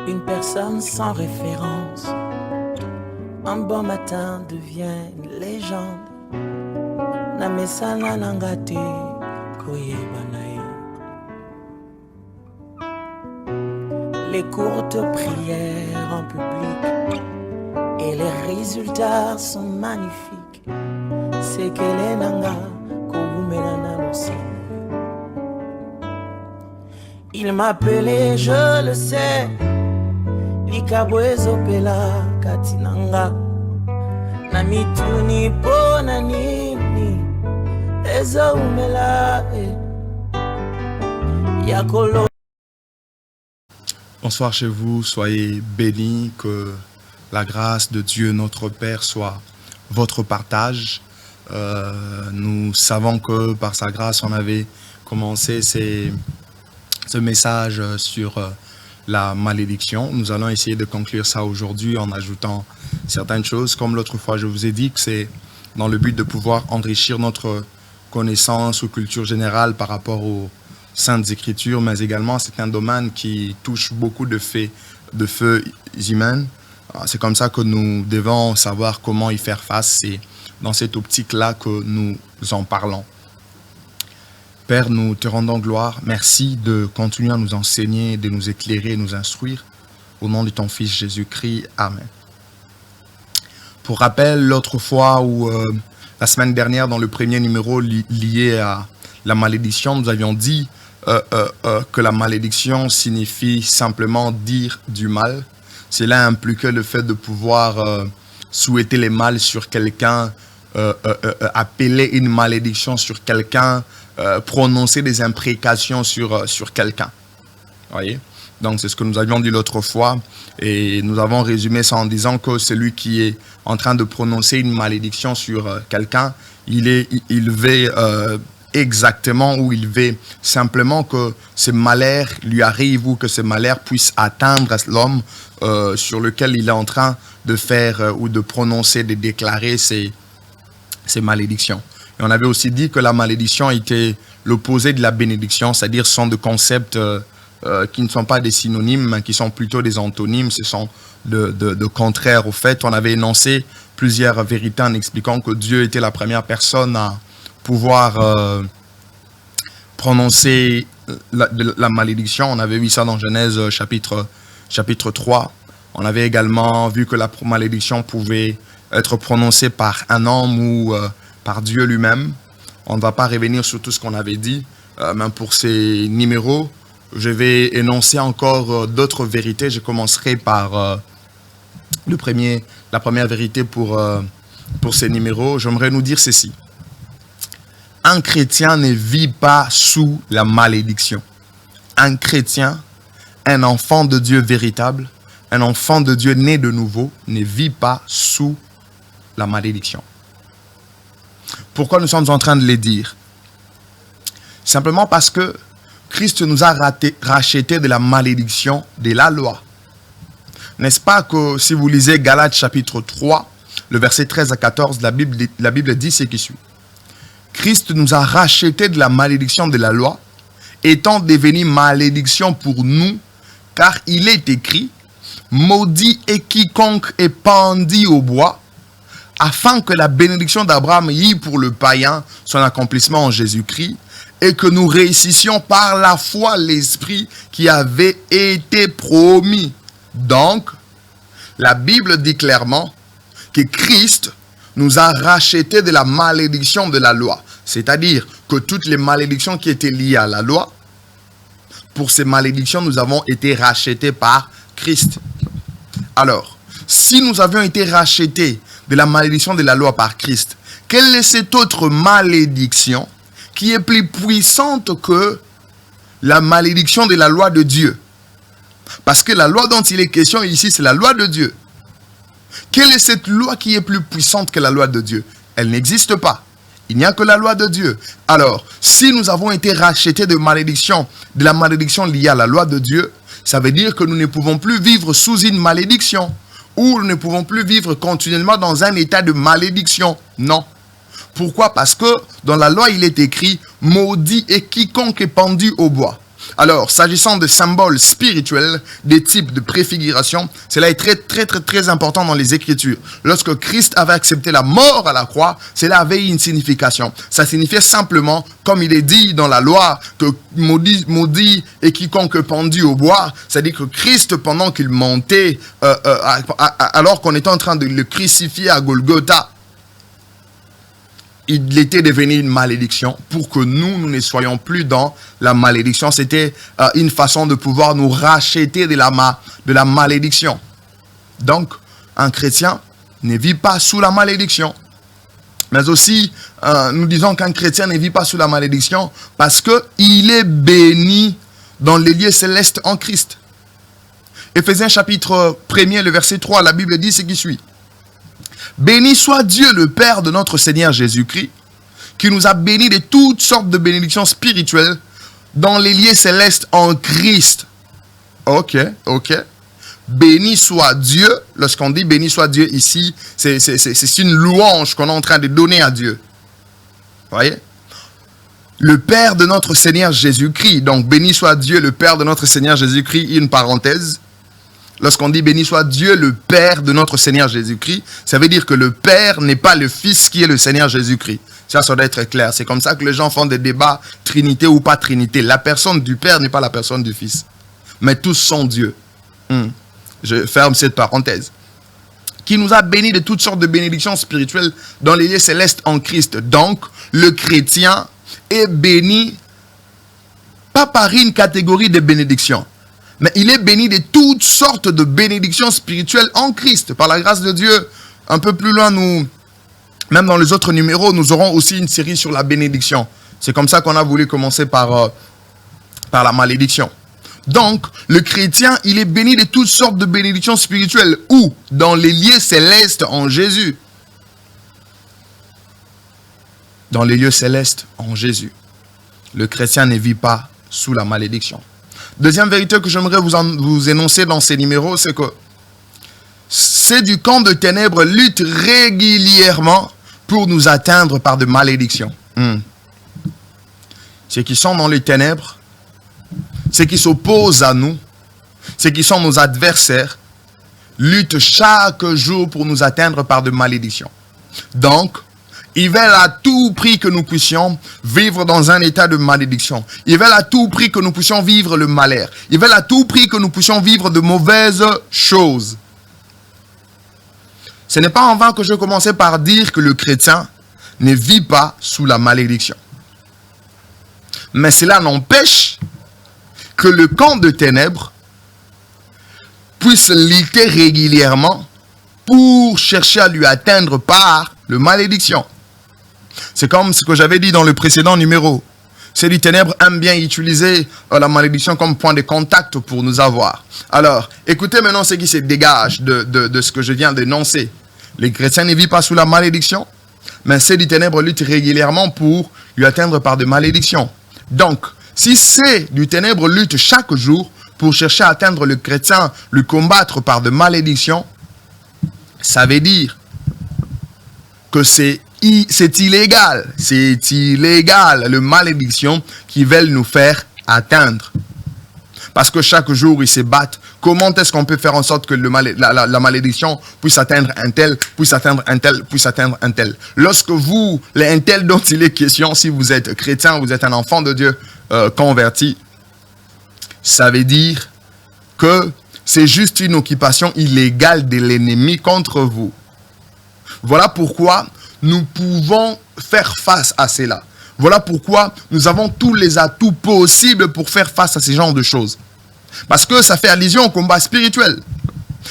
une personne sans référence. Un bon matin devient une légende. Namesana nangate koyebanae. Les courtes prières en public et les résultats sont magnifiques. C'est que les nanga kogumelana aussi. Il m'appelait, je le sais, Likabwezo pela katinanga. Namituni pona nini Eza umela Yakolo. Bonsoir chez vous, soyez bénis, que la grâce de Dieu notre Père soit votre partage. Nous savons que par sa grâce on avait commencé ce message sur la malédiction. Nous allons essayer de conclure ça aujourd'hui en ajoutant certaines choses. Comme l'autre fois, je vous ai dit que c'est dans le but de pouvoir enrichir notre connaissance ou culture générale par rapport aux Saintes Écritures, mais également c'est un domaine qui touche beaucoup de faits humains. C'est comme ça que nous devons savoir comment y faire face. C'est dans cette optique-là que nous en parlons. Père, nous te rendons gloire. Merci de continuer à nous enseigner, de nous éclairer et nous instruire. Au nom de ton Fils Jésus-Christ. Amen. Pour rappel, l'autre fois ou la semaine dernière, dans le premier numéro lié à la malédiction, nous avions dit que la malédiction signifie simplement dire du mal. Cela impliquait le fait de pouvoir souhaiter le mal sur quelqu'un, appeler une malédiction sur quelqu'un, prononcer des imprécations sur quelqu'un. Voyez? Donc c'est ce que nous avions dit l'autre fois et nous avons résumé ça en disant que celui qui est en train de prononcer une malédiction sur quelqu'un, il veut exactement ou il veut simplement que ce malheur lui arrive ou que ce malheur puisse atteindre l'homme sur lequel il est en train de faire ou de prononcer, de déclarer ces malédictions. Et on avait aussi dit que la malédiction était l'opposé de la bénédiction, c'est-à-dire ce sont des concepts qui ne sont pas des synonymes, mais qui sont plutôt des antonymes, ce sont de contraires au fait. On avait énoncé plusieurs vérités en expliquant que Dieu était la première personne à pouvoir prononcer la malédiction. On avait vu ça dans Genèse chapitre 3. On avait également vu que la malédiction pouvait être prononcée par un homme ou par Dieu lui-même. On ne va pas revenir sur tout ce qu'on avait dit, mais pour ces numéros, je vais énoncer encore d'autres vérités. Je commencerai par la première vérité pour ces numéros. J'aimerais nous dire ceci. Un chrétien ne vit pas sous la malédiction. Un chrétien, un enfant de Dieu véritable, un enfant de Dieu né de nouveau, ne vit pas sous la malédiction. Pourquoi nous sommes en train de le dire? Simplement parce que Christ nous a rachetés de la malédiction de la loi. N'est-ce pas que si vous lisez Galates chapitre 3, le verset 13 à 14, la Bible dit ce qui suit. Christ nous a rachetés de la malédiction de la loi, étant devenu malédiction pour nous, car il est écrit, maudit est quiconque est pendu au bois, afin que la bénédiction d'Abraham y ait pour le païen son accomplissement en Jésus-Christ, et que nous réussissions par la foi l'esprit qui avait été promis. Donc, la Bible dit clairement que Christ nous a rachetés de la malédiction de la loi. C'est-à-dire que toutes les malédictions qui étaient liées à la loi, pour ces malédictions, nous avons été rachetés par Christ. Alors, si nous avions été rachetés de la malédiction de la loi par Christ, quelle est cette autre malédiction qui est plus puissante que la malédiction de la loi de Dieu? Parce que la loi dont il est question ici, c'est la loi de Dieu. Quelle est cette loi qui est plus puissante que la loi de Dieu? Elle n'existe pas. Il n'y a que la loi de Dieu. Alors, si nous avons été rachetés de la malédiction liée à la loi de Dieu, ça veut dire que nous ne pouvons plus vivre sous une malédiction. Ou nous ne pouvons plus vivre continuellement dans un état de malédiction. Non. Pourquoi? Parce que dans la loi, il est écrit « Maudit est quiconque est pendu au bois ». Alors, s'agissant de symboles spirituels, des types de préfiguration, cela est très important dans les Écritures. Lorsque Christ avait accepté la mort à la croix, cela avait une signification. Ça signifiait simplement, comme il est dit dans la loi, que maudit et quiconque pendu au bois, c'est-à-dire que Christ, pendant qu'il montait, alors qu'on était en train de le crucifier à Golgotha, il était devenu une malédiction pour que nous ne soyons plus dans la malédiction. C'était une façon de pouvoir nous racheter de la malédiction. Donc, un chrétien ne vit pas sous la malédiction. Mais aussi, nous disons qu'un chrétien ne vit pas sous la malédiction parce qu'il est béni dans les lieux célestes en Christ. Éphésiens chapitre 1er, le verset 3, la Bible dit ce qui suit. Béni soit Dieu, le Père de notre Seigneur Jésus-Christ, qui nous a bénis de toutes sortes de bénédictions spirituelles dans les lieux célestes en Christ. Ok. Béni soit Dieu. Lorsqu'on dit béni soit Dieu ici, c'est une louange qu'on est en train de donner à Dieu. Voyez? Le Père de notre Seigneur Jésus-Christ. Donc, béni soit Dieu, le Père de notre Seigneur Jésus-Christ, une parenthèse. Lorsqu'on dit béni soit Dieu, le Père de notre Seigneur Jésus-Christ, ça veut dire que le Père n'est pas le Fils qui est le Seigneur Jésus-Christ. Ça doit être clair. C'est comme ça que les gens font des débats, Trinité ou pas Trinité. La personne du Père n'est pas la personne du Fils. Mais tous sont Dieu. Je ferme cette parenthèse. Qui nous a bénis de toutes sortes de bénédictions spirituelles dans les lieux célestes en Christ. Donc, le chrétien est béni pas par une catégorie de bénédictions. Mais il est béni de toutes sortes de bénédictions spirituelles en Christ. Par la grâce de Dieu, un peu plus loin, même dans les autres numéros, nous aurons aussi une série sur la bénédiction. C'est comme ça qu'on a voulu commencer par la malédiction. Donc, le chrétien, il est béni de toutes sortes de bénédictions spirituelles. Où? Dans les lieux célestes en Jésus. Dans les lieux célestes en Jésus. Le chrétien ne vit pas sous la malédiction. Deuxième vérité que j'aimerais vous énoncer dans ces numéros, c'est que ceux du camp de ténèbres luttent régulièrement pour nous atteindre par de malédictions. Ceux qui sont dans les ténèbres, ceux qui s'opposent à nous, ceux qui sont nos adversaires, luttent chaque jour pour nous atteindre par de malédictions. Donc, ils veulent à tout prix que nous puissions vivre dans un état de malédiction. Ils veulent à tout prix que nous puissions vivre le malheur. Ils veulent à tout prix que nous puissions vivre de mauvaises choses. Ce n'est pas en vain que je commençais par dire que le chrétien ne vit pas sous la malédiction. Mais cela n'empêche que le camp de ténèbres puisse lutter régulièrement pour chercher à lui atteindre par la malédiction. C'est comme ce que j'avais dit dans le précédent numéro. Ces du ténèbres aiment bien utiliser la malédiction comme point de contact pour nous avoir. Alors, écoutez maintenant ce qui se dégage de ce que je viens d'énoncer. Les chrétiens ne vivent pas sous la malédiction, mais ces du ténèbres luttent régulièrement pour lui atteindre par de malédictions. Donc, si ces du ténèbres luttent chaque jour pour chercher à atteindre le chrétien, le combattre par de malédictions, ça veut dire que c'est illégal. C'est illégal, la malédiction qu'ils veulent nous faire atteindre. Parce que chaque jour, ils se battent. Comment est-ce qu'on peut faire en sorte que la malédiction puisse atteindre un tel, puisse atteindre un tel, puisse atteindre un tel? Lorsque vous, un tel dont il est question, si vous êtes chrétien, vous êtes un enfant de Dieu converti, ça veut dire que c'est juste une occupation illégale de l'ennemi contre vous. Voilà pourquoi nous pouvons faire face à cela. Voilà pourquoi nous avons tous les atouts possibles pour faire face à ce genre de choses. Parce que ça fait allusion au combat spirituel.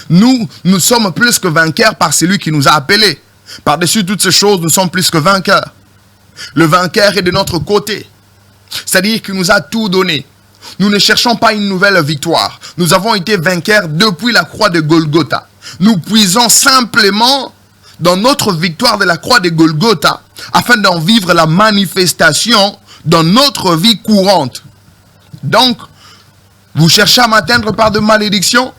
Nous sommes plus que vainqueurs par celui qui nous a appelés. Par-dessus toutes ces choses, nous sommes plus que vainqueurs. Le vainqueur est de notre côté. C'est-à-dire qu'il nous a tout donné. Nous ne cherchons pas une nouvelle victoire. Nous avons été vainqueurs depuis la croix de Golgotha. Nous puisons simplement dans notre victoire de la croix de Golgotha afin d'en vivre la manifestation dans notre vie courante. Donc, vous cherchez à m'atteindre par de malédictions?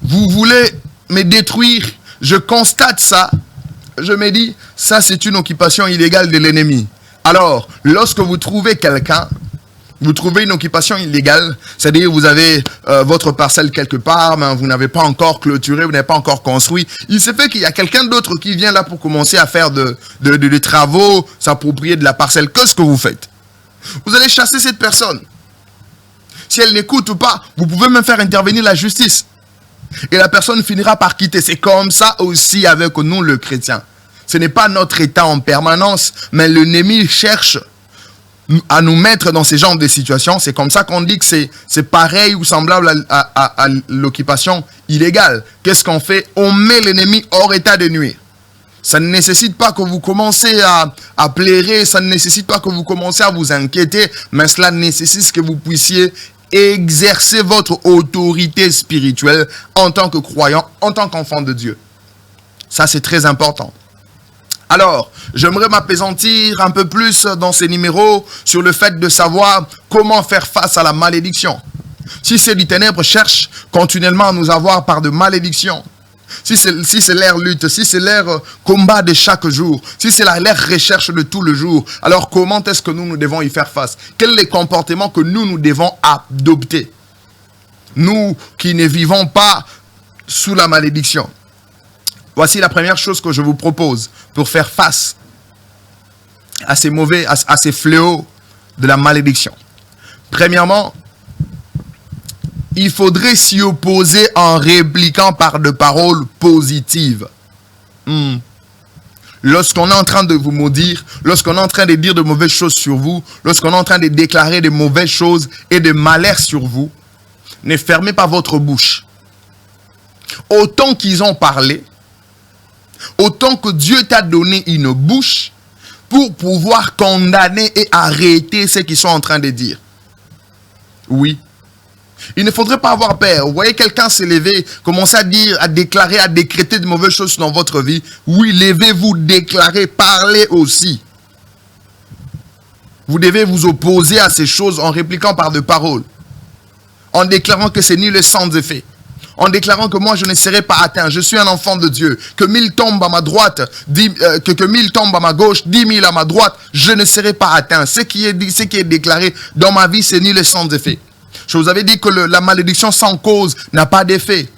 Vous voulez me détruire? Je constate ça. Je me dis, ça c'est une occupation illégale de l'ennemi. Alors, lorsque vous trouvez quelqu'un, Vous trouvez une occupation illégale, c'est-à-dire vous avez votre parcelle quelque part, mais vous n'avez pas encore clôturé, vous n'avez pas encore construit. Il se fait qu'il y a quelqu'un d'autre qui vient là pour commencer à faire des travaux, s'approprier de la parcelle. Qu'est-ce que vous faites? Vous allez chasser cette personne. Si elle n'écoute pas, vous pouvez même faire intervenir la justice. Et la personne finira par quitter. C'est comme ça aussi avec nous, le chrétien. Ce n'est pas notre état en permanence, mais l'ennemi cherche à nous mettre dans ce genre de situations. C'est comme ça qu'on dit que c'est pareil ou semblable à l'occupation illégale. Qu'est-ce qu'on fait? On met l'ennemi hors état de nuire. Ça ne nécessite pas que vous commencez à plairer, ça ne nécessite pas que vous commencez à vous inquiéter, mais cela nécessite que vous puissiez exercer votre autorité spirituelle en tant que croyant, en tant qu'enfant de Dieu. Ça, c'est très important. Alors, j'aimerais m'appesantir un peu plus dans ces numéros sur le fait de savoir comment faire face à la malédiction. Si c'est du ténèbre, cherche continuellement à nous avoir par de malédiction. Si c'est l'air lutte, si c'est l'air combat de chaque jour, si c'est l'air recherche de tout le jour, alors comment est-ce que nous devons y faire face? Quels sont les comportements que nous devons adopter? Nous qui ne vivons pas sous la malédiction. Voici la première chose que je vous propose pour faire face à ces à ces fléaux de la malédiction. Premièrement, il faudrait s'y opposer en répliquant par de paroles positives. Lorsqu'on est en train de vous maudire, lorsqu'on est en train de dire de mauvaises choses sur vous, lorsqu'on est en train de déclarer de mauvaises choses et de malheurs sur vous, ne fermez pas votre bouche. Autant qu'ils ont parlé, autant que Dieu t'a donné une bouche pour pouvoir condamner et arrêter ce qu'ils sont en train de dire. Oui. Il ne faudrait pas avoir peur. Vous voyez quelqu'un s'élever, commencer à dire, à déclarer, à décréter de mauvaises choses dans votre vie. Oui, levez-vous, déclarez, parlez aussi. Vous devez vous opposer à ces choses en répliquant par de paroles. En déclarant que c'est nul et sans effet. En déclarant que moi je ne serai pas atteint. Je suis un enfant de Dieu. Que 1000 tombent à ma droite, que 1000 tombent à ma gauche, 10 000 à ma droite, je ne serai pas atteint. Ce qui est déclaré dans ma vie, c'est nul et sans effet. Je vous avais dit que la malédiction sans cause n'a pas d'effet.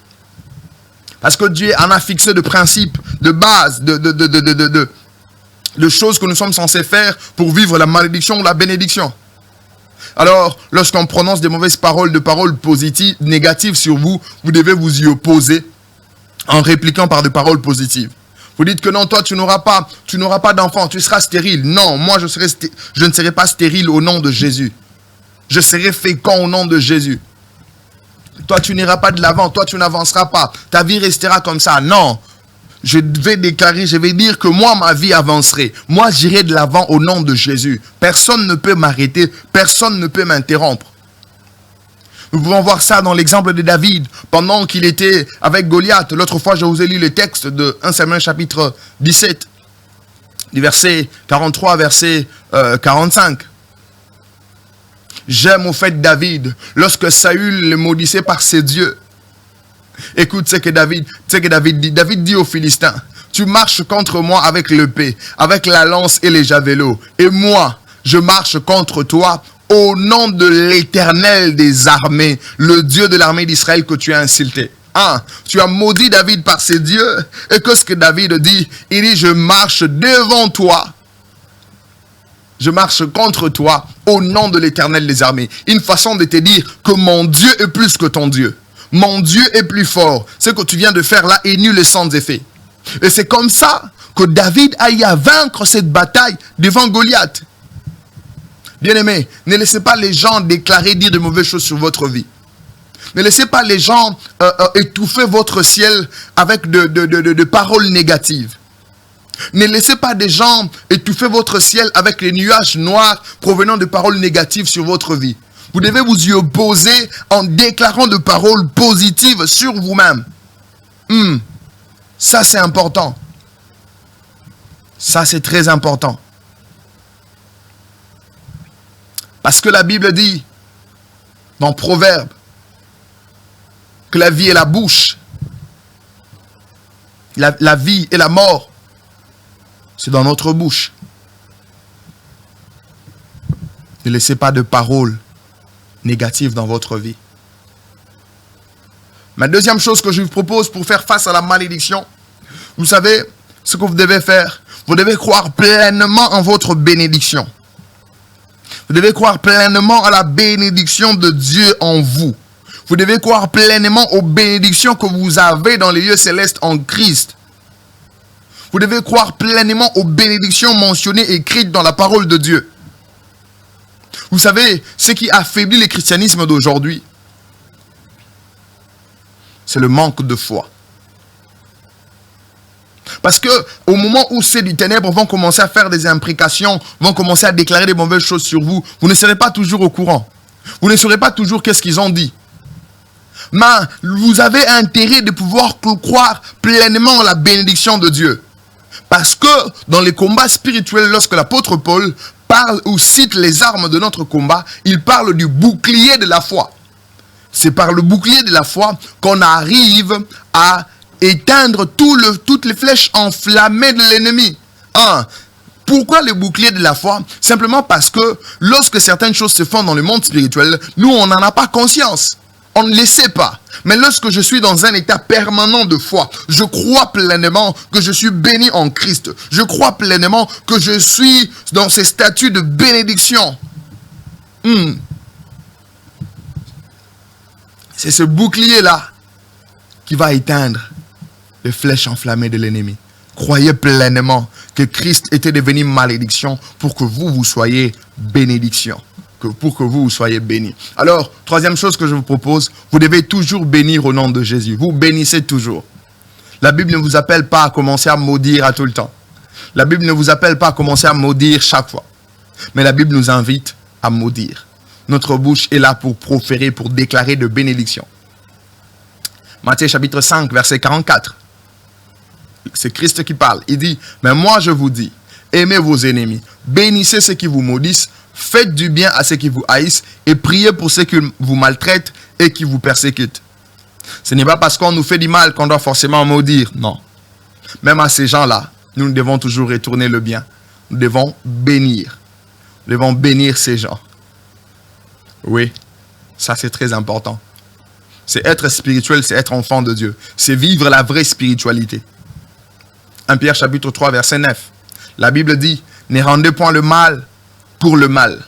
Parce que Dieu en a fixé de principes, de bases, de choses que nous sommes censés faire pour vivre la malédiction ou la bénédiction. Alors, lorsqu'on prononce des mauvaises paroles, de paroles positives, négatives sur vous, vous devez vous y opposer en répliquant par des paroles positives. Vous dites que non, toi, tu n'auras pas d'enfant, tu seras stérile. Non, moi, je ne serai pas stérile au nom de Jésus. Je serai fécond au nom de Jésus. Toi, tu n'iras pas de l'avant. Toi, tu n'avanceras pas. Ta vie restera comme ça. Non. Je vais déclarer, je vais dire que moi, ma vie avancerait. Moi, j'irai de l'avant au nom de Jésus. Personne ne peut m'arrêter. Personne ne peut m'interrompre. Nous pouvons voir ça dans l'exemple de David. Pendant qu'il était avec Goliath. L'autre fois, je vous ai lu le texte de 1 Samuel chapitre 17. Du verset 43, verset 45. J'aime au fait David, lorsque Saül le maudissait par ses dieux. Écoute ce que David dit. David dit aux Philistins, tu marches contre moi avec l'épée, avec la lance et les javelots. Et moi, je marche contre toi au nom de l'Éternel des armées, le Dieu de l'armée d'Israël que tu as insulté. Tu as maudit David par ses dieux. Et qu'est-ce que David dit? Il dit, je marche devant toi. Je marche contre toi au nom de l'Éternel des armées. Une façon de te dire que mon Dieu est plus que ton Dieu. Mon Dieu est plus fort. Ce que tu viens de faire là est nul et sans effet. Et c'est comme ça que David a eu à vaincre cette bataille devant Goliath. Bien-aimés, ne laissez pas les gens déclarer, dire de mauvaises choses sur votre vie. Ne laissez pas les gens étouffer votre ciel avec de paroles négatives. Ne laissez pas des gens étouffer votre ciel avec les nuages noirs provenant de paroles négatives sur votre vie. Vous devez vous y opposer en déclarant de paroles positives sur vous-même. Ça, c'est important. Ça, c'est très important. Parce que la Bible dit, dans Proverbe, que la vie et la bouche, la vie et la mort, c'est dans notre bouche. Ne laissez pas de paroles négatives dans votre vie. Ma deuxième chose que je vous propose pour faire face à la malédiction, vous savez ce que vous devez faire? Vous devez croire pleinement en votre bénédiction. Vous devez croire pleinement à la bénédiction de Dieu en vous. Vous devez croire pleinement aux bénédictions que vous avez dans les lieux célestes en Christ. Vous devez croire pleinement aux bénédictions mentionnées écrites dans la parole de Dieu. Vous savez, ce qui affaiblit le christianisme d'aujourd'hui, c'est le manque de foi. Parce que au moment où ceux du ténèbre vont commencer à faire des imprécations, vont commencer à déclarer des mauvaises choses sur vous, vous ne serez pas toujours au courant. Vous ne saurez pas toujours qu'est-ce qu'ils ont dit. Mais vous avez intérêt de pouvoir croire pleinement en la bénédiction de Dieu. Parce que dans les combats spirituels, lorsque l'apôtre Paul parle ou cite les armes de notre combat, il parle du bouclier de la foi. C'est par le bouclier de la foi qu'on arrive à éteindre toutes les flèches enflammées de l'ennemi. Pourquoi le bouclier de la foi? Simplement parce que lorsque certaines choses se font dans le monde spirituel, nous on n'en a pas conscience. On ne le sait pas. Mais lorsque je suis dans un état permanent de foi, je crois pleinement que je suis béni en Christ. Je crois pleinement que je suis dans ce statut de bénédiction. C'est ce bouclier-là qui va éteindre les flèches enflammées de l'ennemi. Croyez pleinement que Christ était devenu malédiction pour que vous soyez bénédiction. Pour que vous soyez bénis. Alors, troisième chose que je vous propose, vous devez toujours bénir au nom de Jésus. Vous bénissez toujours. La Bible ne vous appelle pas à commencer à maudire à tout le temps. La Bible ne vous appelle pas à commencer à maudire chaque fois. Mais la Bible nous invite à maudire. Notre bouche est là pour proférer, pour déclarer de bénédiction. Matthieu chapitre 5, verset 44. C'est Christ qui parle. Il dit, mais moi je vous dis, aimez vos ennemis, bénissez ceux qui vous maudissent, faites du bien à ceux qui vous haïssent et priez pour ceux qui vous maltraitent et qui vous persécutent. Ce n'est pas parce qu'on nous fait du mal qu'on doit forcément maudire. Non. Même à ces gens-là, nous devons toujours retourner le bien. Nous devons bénir. Nous devons bénir ces gens. Oui, ça c'est très important. C'est être spirituel, c'est être enfant de Dieu. C'est vivre la vraie spiritualité. 1 Pierre chapitre 3 verset 9. La Bible dit, ne rendez point le mal pour le mal,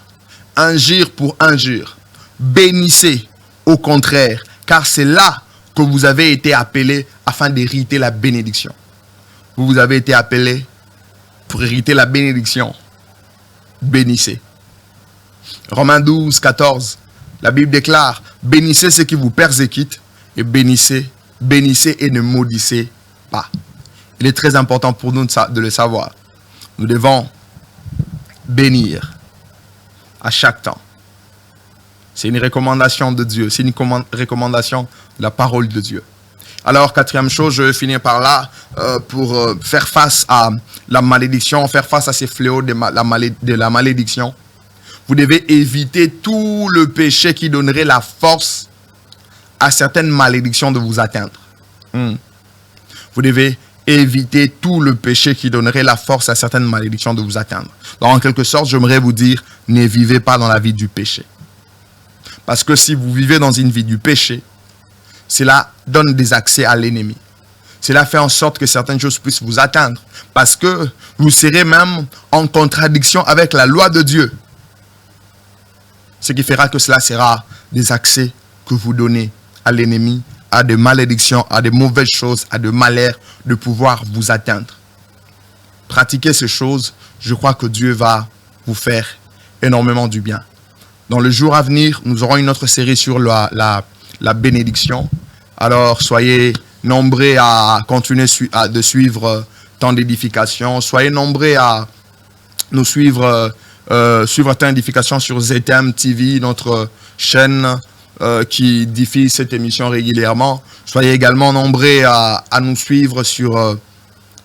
injure pour injure, bénissez au contraire, car c'est là que vous avez été appelés afin d'hériter la bénédiction. Vous avez été appelés pour hériter la bénédiction. Bénissez. Romains 12, 14, la Bible déclare, bénissez ceux qui vous persécutent et bénissez et ne maudissez pas. Il est très important pour nous de le savoir. Nous devons bénir à chaque temps. C'est une recommandation de Dieu. C'est une recommandation de la parole de Dieu. Alors, quatrième chose, je vais finir par là pour faire face à la malédiction, faire face à ces fléaux de la malédiction. Vous devez éviter tout le péché qui donnerait la force à certaines malédictions de vous atteindre. Vous devez éviter tout le péché qui donnerait la force à certaines malédictions de vous atteindre. Donc, en quelque sorte, j'aimerais vous dire, ne vivez pas dans la vie du péché. Parce que si vous vivez dans une vie du péché, cela donne des accès à l'ennemi. Cela fait en sorte que certaines choses puissent vous atteindre. Parce que vous serez même en contradiction avec la loi de Dieu. Ce qui fera que cela sera des accès que vous donnez à l'ennemi, à des malédictions, à des mauvaises choses, à des malheurs de pouvoir vous atteindre. Pratiquez ces choses, je crois que Dieu va vous faire énormément du bien. Dans le jour à venir, nous aurons une autre série sur la bénédiction. Alors, soyez nombreux à continuer de suivre Temps d'édification. Soyez nombreux à nous suivre Temps d'édification sur ZM TV, notre chaîne qui diffuse cette émission régulièrement. Soyez également nombreux à nous suivre sur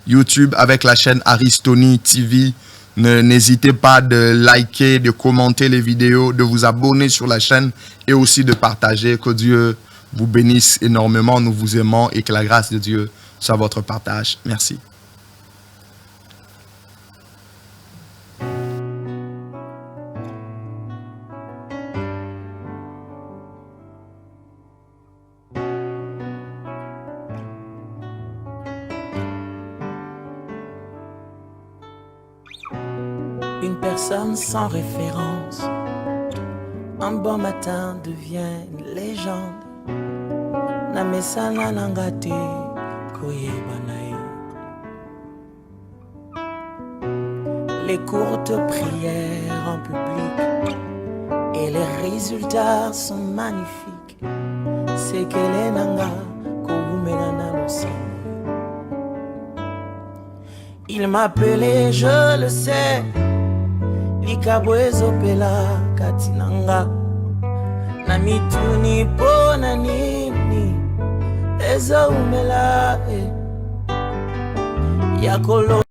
YouTube avec la chaîne Aristoni TV. N'hésitez pas de liker, de commenter les vidéos, de vous abonner sur la chaîne et aussi de partager. Que Dieu vous bénisse énormément. Nous vous aimons et que la grâce de Dieu soit votre partage. Merci. personne sans référence. Un bon matin devient une légende. Namesana nangate koyebanae. Les courtes prières en public et les résultats sont magnifiques. C'est que les nanga koumenana aussi. Il m'appelait, je le sais, Likabwezo pela katinanga. Namituni pona nini, ezo umela Yakolo